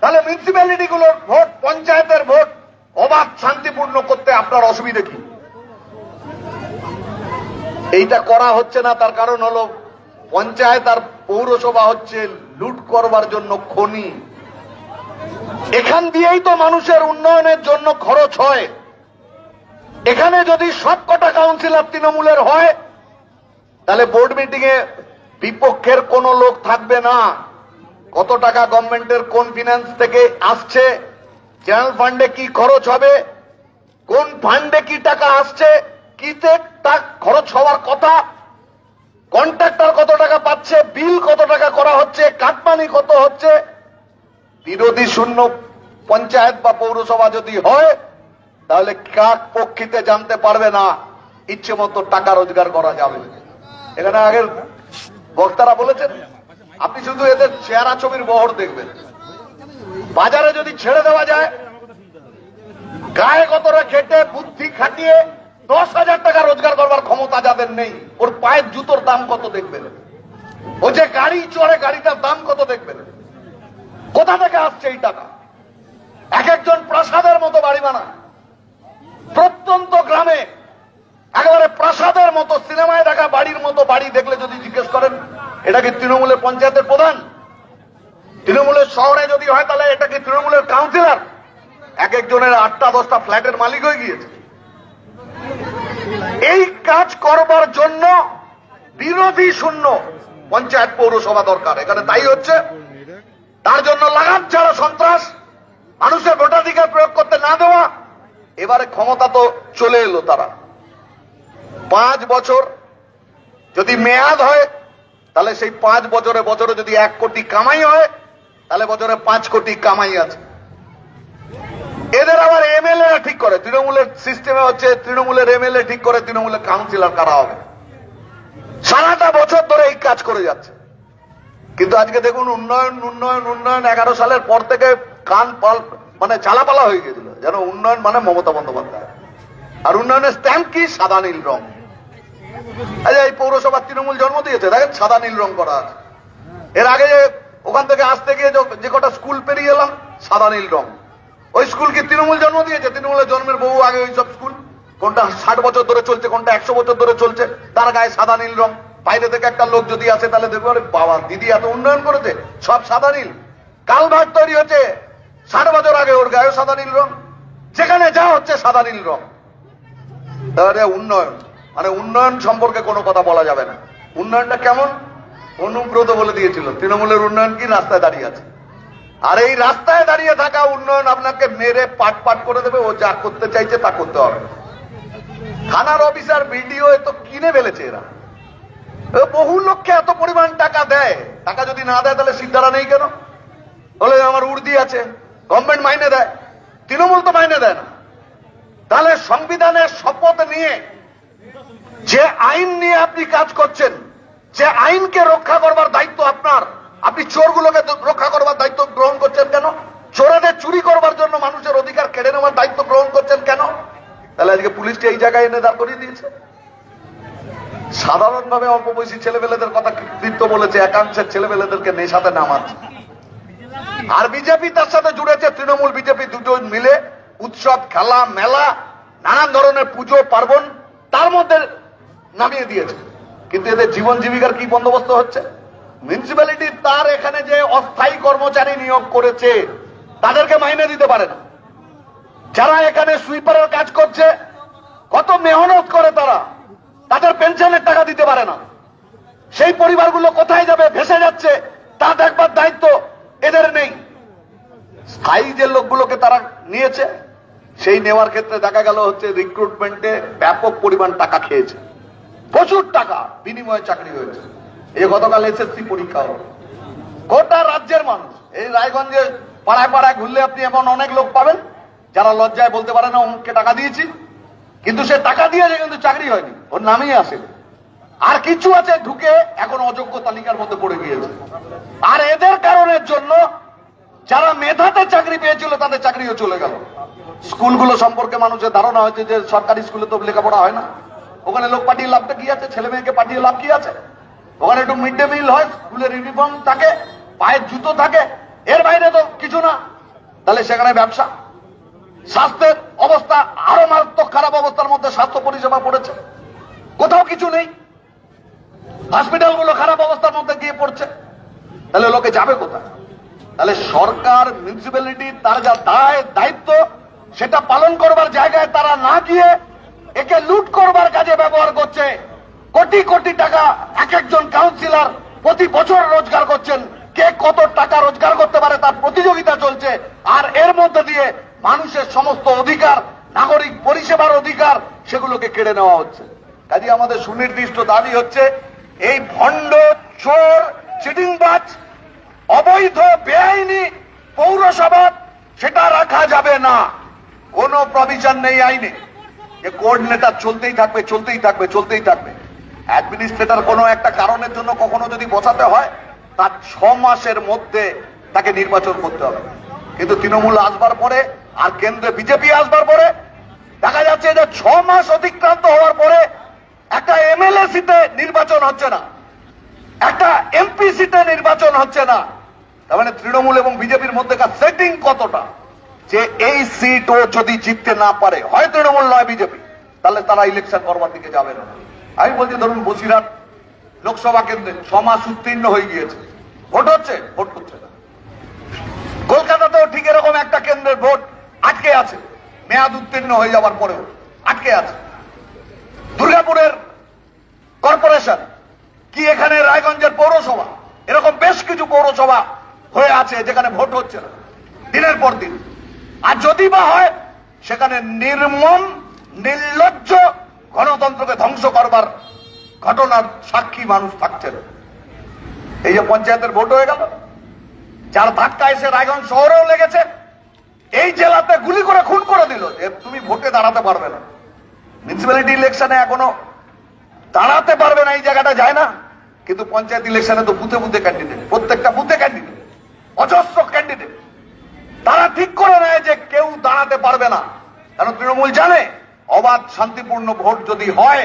তাহলে মিউনিসিপ্যালিটি গুলোর ভোট, পঞ্চায়েতের ভোট অবাধ শান্তিপূর্ণ করতে আপনার অসুবিধা কি? এইটা করা হচ্ছে না, তার কারণ হলো পঞ্চায়েত আর পৌরসভা হচ্ছে লুট করবার জন্য খনি। এখান দিয়েই তো মানুষের উন্নয়নের জন্য খরচ হয়। এখানে যদি সবকটা কাউন্সিলর তৃণমূলের হয়, তাহলে বোর্ড মিটিং এ বিপক্ষের কোন লোক থাকবে না। কত টাকা গভর্নমেন্টের কোন ফিনান্স থেকে আসছে, জেনারেল ফান্ডে কি খরচ হবে, কোন ফান্ডে কি টাকা আসছে, কিতে খরচ হওয়ার কথা, কন্ট্রাক্টর কত টাকা পাচ্ছে, বিল কত টাকা করা হচ্ছে, কাটমানি কত হচ্ছে। বিরোধী শূন্য পঞ্চায়েত বা পৌরসভা যদি হয় তাহলে কাক পক্ষিতে জানতে পারবে না, ইচ্ছে মতো টাকা রোজগার করা যাবে। এখানে আগের বক্তারা বলেছেন, আপনি শুধু এদের চেহারা ছবির বহর দেখবেন। বাজারে যদি ছেড়ে দেওয়া যায়, গায়ে কতটা খেটে বুদ্ধি খাটিয়ে 10,000 টাকা রোজগার করবার ক্ষমতা যাদের নেই, ওর পায়ের জুতোর দাম কত দেখবেন, ও যে গাড়ি চড়ে গাড়িটার দাম কত দেখবেন। কোথা থেকে আসছে এই টাকা? এক একজন প্রাসাদের মতো বাড়ি বানায়, প্রত্যন্ত গ্রামে একেবারে প্রাসাদের মতো সিনেমায় দেখা বাড়ির মতো বাড়ি দেখলে যদি জিজ্ঞেস করেন এটা কি তৃণমূলের পঞ্চায়েতের প্রধান, তৃণমূলের শহরে যদি হয় তাহলে এটা কি তৃণমূলের কাউন্সিলর, এক একজনের 8টা-10টা ফ্ল্যাটের মালিক হয়ে গিয়েছে। এই কাজ করবার জন্য বিরোধী শূন্য পঞ্চায়েত পৌরসভা দরকার। এখানে তাই হচ্ছে, তার জন্য লাগাম ছাড়া সন্ত্রাস, মানুষের ভোটাধিকার প্রয়োগ করতে না দেওয়া। এবারে ক্ষমতা তো চলে এলো, তারা 5 বছর যদি মেয়াদ হয় তাহলে সেই 5 বছরে বছরে যদি 1 কোটি কামাই হয় তাহলে বছরে 5 কোটি কামাই আছে। এদের আবার এমএলএ ঠিক করে, তৃণমূলের সিস্টেমে হচ্ছে তৃণমূলের এমএলএ ঠিক করে তৃণমূলের কাউন্সিলর কারা হবে। সারাটা বছর ধরে এই কাজ করে যাচ্ছে। কিন্তু আজকে দেখুন উন্নয়ন উন্নয়ন উন্নয়ন, 11 সালের পর থেকে কান পাল মানে চালাপালা হয়ে গেছিল, যেন উন্নয়ন মানে মমতা বন্দ্যোপাধ্যায়। আর উন্নয়নের স্ট্যাম্প কি? সাদা নীল রং। আচ্ছা, এই পৌরসভা তৃণমূল জন্ম দিয়েছে, দেখেন সাদা নীল রং করা আছে। এর আগে ওখান থেকে আসতে গিয়ে যে কটা স্কুল পেরিয়ে এলাম, সাদা নীল রং। ওই স্কুল কি তৃণমূল জন্ম দিয়েছে? তৃণমূলের জন্মের বহু আগে ওই সব স্কুল, কোনটা 60 বছর ধরে চলছে, কোনটা 100 বছর ধরে চলছে, তার গায়ে সাদা নীল রং। বাইরে থেকে একটা লোক যদি আসে তাহলে দেখবে আরে বাবা দিদি এত উন্নয়ন করেছে, সব সাদা নীল। কালভার্ট তৈরি হচ্ছে 60 বছর আগে, ওর গায়ে সাদা নীল রং। যেখানে যা হচ্ছে সাদা নীল রং। তাহলে উন্নয়ন মানে উন্নয়ন সম্পর্কে কোনো কথা বলা যাবে না। উন্নয়নটা কেমন? অনুব্রত বলে দিয়েছিল তৃণমূলের উন্নয়ন কি, রাস্তায় দাঁড়িয়ে আছে। আর এই রাস্তায় দাঁড়িয়ে থাকা উন্নয়ন আপনাকে মেরে পাট পাট করে দেবে। ও যা করতে চাইছে তা করতে হবে। থানার অফিসার ভিডিও তো কিনে ফেলেছে এরা। বহু লোককে এত পরিমাণ টাকা দেয়, টাকা যদি না দেয় তাহলে সিদ্ধারা নেই কেন? বলে আমার উর্দি আছে, গভর্নমেন্ট মাইনে দেয়, তৃণমূল তো মাইনে দেয় না। তাহলে সংবিধানের শপথ নিয়ে যে আইন নিয়ে আপনি কাজ করছেন, যে আইনকে রক্ষা করবার দায়িত্ব আপনার, আপনি চোরগুলোকে রক্ষা করবার দায়িত্ব গ্রহণ করছেন কেন? চোরেদের চুরি করবার জন্য মানুষের অধিকার কেড়ে নেওয়ার দায়িত্ব গ্রহণ করছেন কেন? তাহলে আজকে পুলিশকে এই জায়গায় এনে দাঁড় করিয়ে দিয়েছে। সাধারণভাবে অল্প বয়সী ছেলেমেয়েদের কথা কৃতিত্ব বলেছে, একাংশের ছেলেমেয়েদেরকে নেশাতে নামাচ্ছে। আর বিজেপি তার সাথে জুড়েছে, তৃণমূল বিজেপি দুটো মিলে উৎসব খেলা মেলা নানান ধরনের পুজো পার্বণ তার মধ্যে নামিয়ে দিয়েছে। কিন্তু এদের জীবন জীবিকার কি বন্দোবস্ত হচ্ছে? মিউনিসিপ্যালিটি তার এখানে যে অস্থায়ী কর্মচারী নিয়োগ করেছে তাদেরকে মাইনে দিতে পারে না। যারা এখানে সুইপারের কাজ করছে, কত মেহনত করে তারা, তাদের পেনশনের টাকা দিতে পারে না। সেই পরিবারগুলো কোথায় যাবে? ভেসে যাচ্ছে, তা দেখবার দায়িত্ব এদের নেই। স্থায়ী যে লোকগুলোকে তারা নিয়েছে, সেই নেওয়ার ক্ষেত্রে দেখা গেল হচ্ছে রিক্রুটমেন্টে ব্যাপক পরিমাণ টাকা খেয়েছে, প্রচুর টাকা বিনিময়ে চাকরি হয়েছে। এই গতকাল এসএসসি পরীক্ষা হল, গোটা রাজ্যের মানুষ। এই রায়গঞ্জে পাড়ায় পাড়ায় ঘুরলে আপনি এমন অনেক লোক পাবেন যারা লজ্জায় বলতে পারে না অমুককে টাকা দিয়েছি, কিন্তু সে টাকা দিয়েছে কিন্তু চাকরি হয়নি, ওর নামেই আসে। আর কিছু আছে ঢুকে এখন অযোগ্য তালিকার মধ্যে পড়ে গিয়েছে। আর এদের কারণের জন্য যারা মেধাতে চাকরি পেয়েছিল তাদের চাকরিও চলে গেল। স্কুলগুলো সম্পর্কে মানুষের ধারণা হয়েছে যে সরকারি স্কুলে তো লেখাপড়া হয় না, ওখানে লোক পাঠিয়ে লাভটা কি আছে? ছেলে মেয়েকে পাঠিয়ে লাভ কি আছে? ওখানে একটু মিড ডে মিল হয়, স্কুলের ইউনিফর্ম থাকে, পায়ের জুতো থাকে, এর বাইরে তো কিছু না। তাহলে সেখানে ব্যবসা, স্বাস্থ্যের অবস্থা আরো মারাত্মক খারাপ অবস্থার মধ্যে স্বাস্থ্য পরিষেবা পড়েছে, কোথাও কিছু নেই। হসপিটালগুলো খারাপ অবস্থার মধ্যে গিয়ে পড়ছে। তাহলে লোকে যাবে কোথায়? তাহলে সরকার মিউনিসিপ্যালিটি তার যা দায়িত্ব সেটা পালন করবার জায়গায় তারা না গিয়ে একে লুট করবার কাজে ব্যবহার করছে। কোটি কোটি টাকা এক একজন কাউন্সিলর প্রতি বছর রোজগার করছেন, কে কত টাকা রোজগার করতে পারে তার প্রতিযোগিতা চলছে, আর এর মধ্যে দিয়ে মানুষের সমস্ত অধিকার, নাগরিক পরিষেবার অধিকার, সেগুলোকে কেড়ে নেওয়া হচ্ছে। কাজে আমাদের সুনির্দিষ্ট দাবি হচ্ছে এই ভণ্ড, চোর, চিটিংবাজ, অবৈধ, বেআইনি পৌরসভা সেটা রাখা যাবে না। কোনো প্রভিশন নেই আইনে যে কোঅর্ডিনেটর চলতেই থাকবে, চলতেই থাকবে, চলতেই থাকবে। অ্যাডমিনিস্ট্রেটর কোনো একটা কারণের জন্য কখনো যদি বসাতে হয়, তার 6 মাসের মধ্যে তাকে নির্বাচন করতে হবে। কিন্তু তৃণমূল আসবার পরে আর কেন্দ্রে বিজেপি আসবার পরে দেখা যাচ্ছে যে 6 মাস অতিক্রান্ত হওয়ার পরে একটা এমএলএ সিটে নির্বাচন হচ্ছে না, একটা এমপি সিটে নির্বাচন হচ্ছে না। তার মানে তৃণমূল এবং বিজেপির মধ্যেকার সেটিং কতটা, যে এই সিটও যদি জিততে না পারে, হয় তৃণমূল নয় বিজেপি, তাহলে তারা ইলেকশন করবার দিকে যাবে না। আমি বলছি ধরুন বসিরহাট লোকসভা কেন্দ্রে 6 মাস উত্তীর্ণ হয়ে গিয়েছে, ভোট হচ্ছে, ভোট হচ্ছে না। কলকাতাতেও ঠিক এরকম একটা কেন্দ্রের ভোট আটকে আছে, মেয়াদ উত্তীর্ণ হয়ে যাওয়ার পরেও আটকে আছে। দুর্গাপুরের কর্পোরেশন কি, এখানে রায়গঞ্জের পৌরসভা, এরকম বেশ কিছু পৌরসভা হয়ে আছে যেখানে ভোট হচ্ছে না দিনের পর দিন। আর যদি বা হয়, সেখানে নির্মম, নির্লজ্জ গণতন্ত্রকে ধ্বংস করবার ঘটনার সাক্ষী মানুষ থাকছেন। এই যে পঞ্চায়েতের ভোট হয়ে গেল, যার ধাক্কা এসে রায়গঞ্জ শহরেও লেগেছে, এই জেলাতে গুলি করে খুন করে দিল যে তুমি ভোটে দাঁড়াতে পারবে না। মিউনিসিপ্যালিটি ইলেকশনে এখনো দাঁড়াতে পারবে না, এই জায়গাটা যায় না, কিন্তু পঞ্চায়েত ইলেকশনে তো বুথে বুথে ক্যান্ডিডেট, প্রত্যেকটা বুথে ক্যান্ডিডেট, অজস্র ক্যান্ডিডেট। তারা ঠিক করে নেয় যে কেউ দাঁড়াতে পারবে না, কারণ তৃণমূল জানে অবাধ শান্তিপূর্ণ ভোট যদি হয়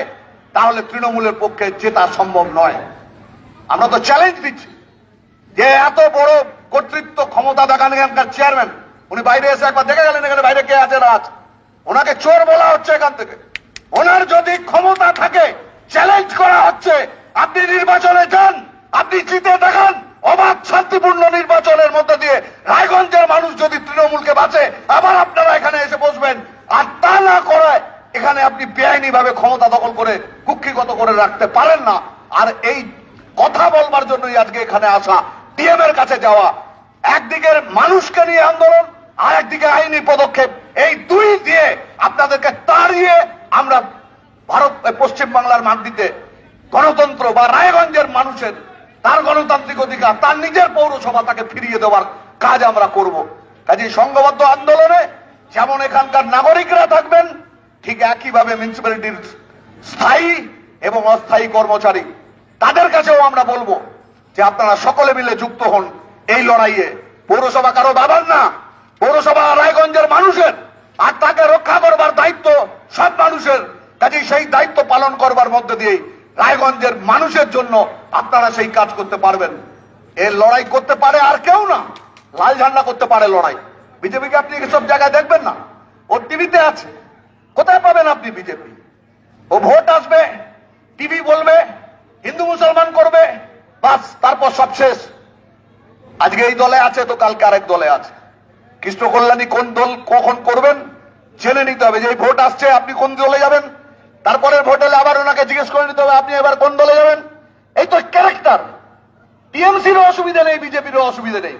তাহলে তৃণমূলের পক্ষে জেতা সম্ভব নয়। আমরা তো চ্যালেঞ্জ দিচ্ছি যে এত বড় কর্তৃত্ব ক্ষমতা দেখান এখানকার চেয়ারম্যান, উনি বাইরে এসে একবার দেখে গেলেন এখানে বাইরে কে আছে না আছে, ওনাকে চোর বলা হচ্ছে এখান থেকে। ওনার যদি ক্ষমতা থাকে, চ্যালেঞ্জ করা হচ্ছে, আপনি নির্বাচনে যান, আপনি জিতে দেখান, অবাধ শান্তিপূর্ণ নির্বাচনের মধ্যে দিয়ে রায়গঞ্জের মানুষ যদি তৃণমূলকে বাঁচে, আবার আপনারা এখানে এসে বসবেন। আর তা না করে এখানে আপনি বেআইনি ভাবে ক্ষমতা দখল করে কুক্ষিগত করে রাখতে পারেন না। আর এই কথা বলবার জন্যই আজকে এখানে আসা, ডিএম এর কাছে যাওয়া, একদিকে মানুষকে নিয়ে আন্দোলন, আর একদিকে আইনি পদক্ষেপ, এই দুই দিয়ে আপনাদেরকে তাড়িয়ে আমরা ভারত, পশ্চিম বাংলার মাটিতে গণতন্ত্র বা রায়গঞ্জের মানুষের তার গণতান্ত্রিক অধিকার, তার নিজের পৌরসভা তাকে ফিরিয়ে দেওয়ার কাজ আমরা করব। কাজে সংঘবদ্ধ আন্দোলনে যেমন এখানকার নাগরিকরা থাকবেন, ঠিক একইভাবে মিউনিসিপ্যালিটির স্থায়ী এবং অস্থায়ী কর্মচারী, তাদের কাছেও আমরা বলবো যে আপনারা সকলে মিলে যুক্ত হন এই লড়াইয়ে। পৌরসভা কারো বাবার না, পৌরসভা রায়গঞ্জের মানুষের, আর তাকে রক্ষা করবার দায়িত্ব সব মানুষের। কাজেই সেই দায়িত্ব পালন করবার মধ্যে দিয়ে রায়গঞ্জের মানুষের জন্য আপনারা সেই কাজ করতে পারবেন। এর লড়াই করতে পারে আর কেউ না, লাল ঝান্ডা করতে পারে লড়াই। বিজেপিকে আপনি এসব জায়গায় দেখবেন না, ও টিভিতে আছে, কোথায় পাবেন আপনি বিজেপি? ও ভোট আসবে, টিভি বলবে, হিন্দু মুসলমান করবে, বাস, তারপর সব শেষ। আজকে এই দলে আছে তো কালকে আরেক দলে আছে। কৃষ্ণ কল্যাণী কোন দল কখন করবেন জেনে নিতে হবে, যে এই ভোট আসছে আপনি কোন দলে যাবেন, তারপরের ভোট এলে আবার ওনাকে জিজ্ঞেস করে নিতে হবে আপনি এবার কোন দলে যাবেন। এই তো ক্যারেক্টার। টিএমসিরও অসুবিধা নেই, বিজেপিরও অসুবিধা নেই,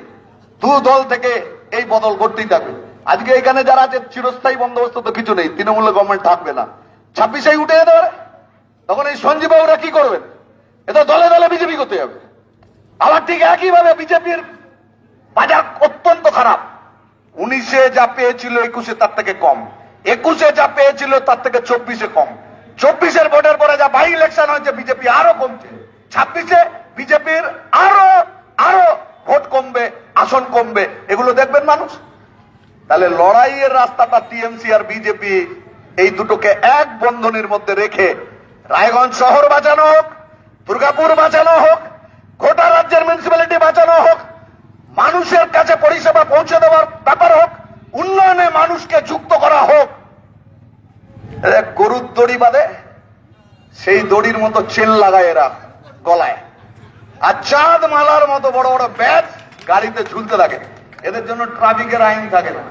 দু দল থেকে এই বদল করতেই থাকবে। আজকে এখানে যারা আছে চিরস্থায়ী বন্দোবস্ত তো কিছু নেই, তৃণমূলের গভর্নমেন্ট থাকবে না, 26 উঠে যেতে পারে, তখন এই সঞ্জীব বাবুরা কি করবেন? এ তো দলে দলে বিজেপি করতে যাবে। আবার ঠিক একইভাবে বিজেপির বাজার অত্যন্ত খারাপ। 19-এ যা পেয়েছিল 21-এ তার থেকে কম, 21-এ যা পেয়েছিল তার থেকে 24-এ কম, 24-এর ভোটের পরে যা বাই ইলেকশন হয়েছে বিজেপি আরো কমছে, 26-এ বিজেপির আরো আরো ভোট কমবে, আসন কমবে, এগুলো দেখবেন মানুষ। তাহলে লড়াইয়ের রাস্তাটা টিএমসি আর বিজেপি এই দুটোকে এক বন্ধনের মধ্যে রেখে রায়গঞ্জ শহর বাঁচানো হোক, দুর্গাপুর বাঁচানো হোক, গোটা রাজ্যের মিউনিসিপ্যালিটি বাঁচানো হোক, মানুষের কাছে পরিষেবা পৌঁছে দেওয়ার ব্যাপার হোক, উন্নয়নে মানুষকে যুক্ত করা হোক। গরুর দড়ি বাঁধে, সেই দড়ির মতো চেন লাগায় এরা গলায়, আর চাঁদ মালার মতো বড় বড় ব্যাগ গাড়িতে ঝুলতে থাকে। এদের জন্য ট্রাফিকের আইন থাকে না।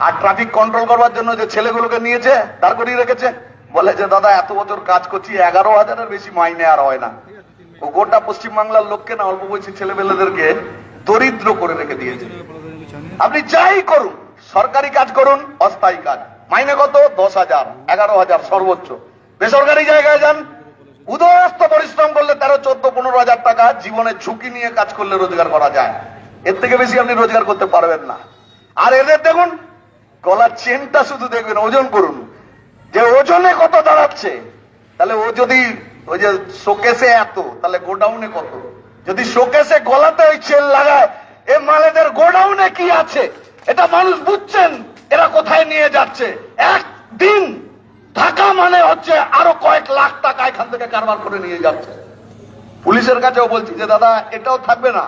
আর ট্রাফিক কন্ট্রোল করবার জন্য যে ছেলেগুলোকে নিয়েছে দাঁড় করিয়ে রেখেছে, বলে যে দাদা এত বছর কাজ করছি, 11,000-এর বেশি মাইনে আর হয় না, ও গোটা পশ্চিমবাংলার লোককে না, অল্প বয়সী ছেলেমেয়েদেরকে দরিদ্র করে রেখে দিয়েছে। আপনি যাই করুন, সরকারি কাজ করুন, অস্থায়ী কাজ, মাইনে কত? 10,000, 11,000 সর্বোচ্চ। বেসরকারি জায়গায় যান, উদয়স্ত পরিশ্রম করলে 13, 14, 15,000 টাকা জীবনের ঝুঁকি নিয়ে কাজ করলে রোজগার করা যায়। এর থেকে বেশি আপনি রোজগার করতে পারবেন না। আর এদের দেখুন, গলার চেনটা শুধু দেখবেন, ওজন করুন যে ওজনে কত দাঁড়াচ্ছে। তাহলে ও যদি ওই যে শোকেসে এত, তাহলে গোডাউনে কত? যদি শোকেসে গলাতে ওই চেন লাগায়, এ মালেদের গোডাউনে কি আছে এটা মানুষ বুঝছেন এরা কোথায় নিয়ে যাচ্ছে। একদিন ঢাকা মানে হচ্ছে আরো কয়েক লাখ টাকা এখান থেকে কারবার করে নিয়ে যাচ্ছে। পুলিশের কাছেও বলছি যে দাদা এটাও থাকবে না।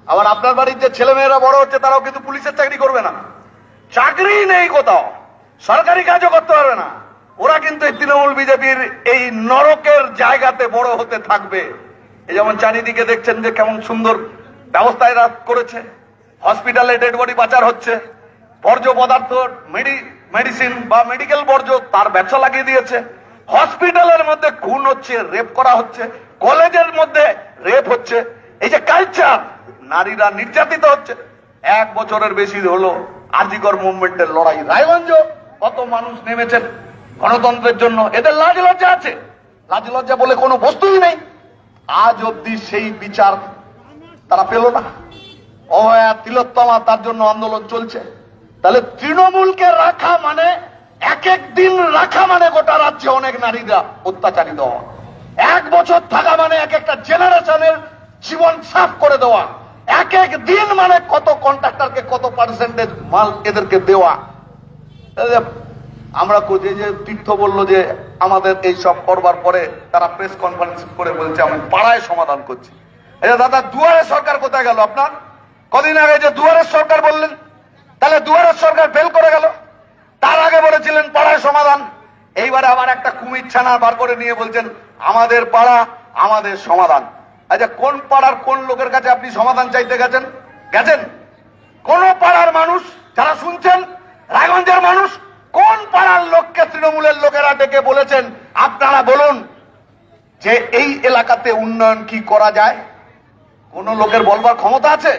আবার আপনার বাড়ির যে ছেলেমেয়েরা বড় হচ্ছে তারাও কিন্তু পুলিশের চাকরি করবে না, চাকরি নেই কোথাও, সরকারি কাজও করতে পারবে না। ওরা কিন্তু এই তৃণমূল বিজেপির এই নরকের জায়গাতে বড় হতে থাকবে। এই যেমন চারিদিকে দেখছেন যে কেমন সুন্দর ব্যবস্থা এরা করেছে। হসপিটালে ডেড বডি পাচার হচ্ছে, বর্জ্য পদার্থ মেডিসিন বা মেডিকেল বর্জ্য তার ব্যবসা লাগিয়ে দিয়েছে। হসপিটালের মধ্যে খুন হচ্ছে, রেপ করা হচ্ছে, কলেজের মধ্যে রেপ হচ্ছে। এই যে কালচার, নারীরা নির্যাতিত হচ্ছে। 1 বছরের বেশি হলো আরজিকর মুভমেন্টের লড়াই। রায়গঞ্জ কত মানুষ নেমেছেন গণতন্ত্রের জন্য। এদের লাজ লজ্জা আছে? লাজ লজ্জা বলে কোনো বস্তুই নেই। আজ অব্দি সেই বিচার তারা পেল না। অভয়া তিলোত্তমা, তার জন্য আন্দোলন চলছে। তাহলে তৃণমূলকে রাখা মানে, এক এক দিন রাখা মানে গোটা রাজ্যে অনেক নারীরা অত্যাচারিত হওয়া। 1 বছর থাকা মানে এক একটা জেনারেশনের জীবন সাফ করে দেওয়া। এক এক দিন মানে কত কন্ট্রাক্টরকে কত পার্সেন্টেজ মাল এদেরকে দেওয়া। আমরা যে তীর্থ বললো যে আমাদের এই সব করবার পরে তারা প্রেস কনফারেন্স করে বলছে আমি পাড়ায় সমাধান করছি। দাদা দুয়ারে সরকার কোথায় গেল আপনার? কদিন আগে যে দুয়ারের সরকার বললেন, তাহলে দুয়ারের সরকার ফেল করে গেল। তার আগে বলেছিলেন পাড়ায় সমাধান। এইবারে আবার একটা কুমির ছানা বার করে নিয়ে বলছেন আমাদের পাড়া আমাদের সমাধান। আচ্ছা, কোন পাড়ার কোন লোকের কাছে আপনি সমাধান চাইতে গেছেন? কোন পাড়ার মানুষ যারা শুনছেন, রায়গঞ্জের মানুষ, কোন পাড়ার লোককে তৃণমূলের লোকেরা ডেকে বলেছেন আপনারা বলুন যে এই এলাকাতে উন্নয়ন কি করা যায়? কোন লোকের বলবার ক্ষমতা আছে?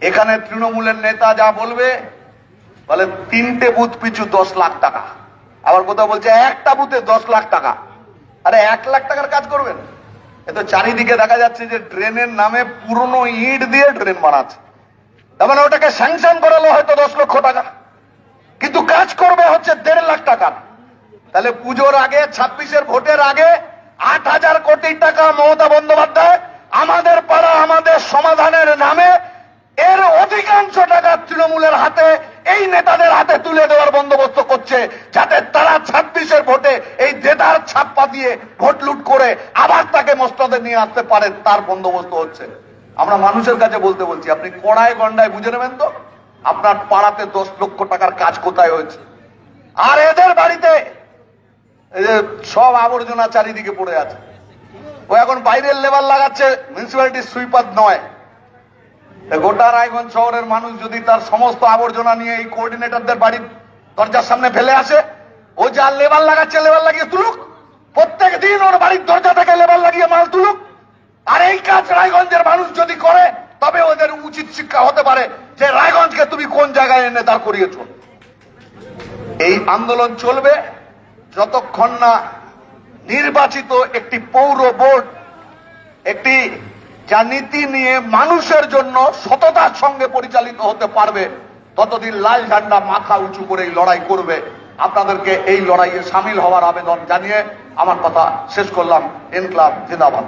এখানে তৃণমূলের নেতা যা বলবে, বলে 3টে বুথ পিছু 10 লাখ টাকা। আবার কোথাও বলছে একটা বুথে 10 লাখ টাকা। আরে 1 লাখ টাকার কাজ করবেন? এ তো চারিদিকে দেখা যাচ্ছে যে ড্রেনের নামে পুরনো ইট দিয়ে ড্রেন বানাচ্ছে। তার মানে ওটাকে স্যাংশন করালো হয়তো 10 লক্ষ টাকা, কিন্তু কাজ করবে হচ্ছে 1.5 লাখ টাকা। তাহলে পুজোর আগে, 26-এর ভোটের আগে 8,000 কোটি টাকা মমতা বন্দ্যোপাধ্যায় আমাদের পাড়া আমাদের সমাধানের নামে এর অধিকাংশ টাকা তৃণমূলের হাতে, এই নেতাদের হাতে তুলে দেওয়ার বন্দোবস্ত করছে, যাতে তারা 26-এর ভোটে এই দেদার ছাপ্পা দিয়ে ভোট লুট করে আবার তাকে মস্তদে নিয়ে আসতে পারে, তার বন্দোবস্ত হচ্ছে। আমরা মানুষের কাছে বলছি আপনি কড়ায় গন্ডায় বুঝে নেবেন তো আপনার পাড়াতে 10 লক্ষ টাকার কাজ কোথায় হয়েছে। আর এদের বাড়িতে সব আবর্জনা চারিদিকে পড়ে আছে। ও এখন বাইরের লেবার লাগাচ্ছে, মিউনিসিপ্যালিটির সুইপার নয়। গোটা রায়গঞ্জ শহরের মানুষ যদি তার সমস্ত আবর্জনা নিয়ে এই কোঅর্ডিনেটরদের বাড়ির দরজার সামনে ফেলে আসে, ও যা লেবার লাগাচ্ছে লেবার লাগিয়ে তুলুক, প্রত্যেক দিন ওর বাড়ির দরজা থেকে লেবার লাগিয়ে মাল তুলুক। আর এই কাজ রায়গঞ্জের মানুষ যদি করে, তবে ওদের উচিত শিক্ষা হতে পারে যে রায়গঞ্জকে তুমি কোন জায়গায় এনে দাঁড় করিয়েছ। এই আন্দোলন চলবে যতক্ষণ না নির্বাচিত একটি পৌর বোর্ড একটি যা নীতি নিয়ে মানুষের জন্য সততার সঙ্গে পরিচালিত হতে পারবে, ততদিন লাল ঝান্ডা মাথা উঁচু করে এই লড়াই করবে। আপনাদেরকে এই লড়াইয়ে সামিল হওয়ার আবেদন জানিয়ে আমার কথা শেষ করলাম। ইনকলাব জিন্দাবাদ।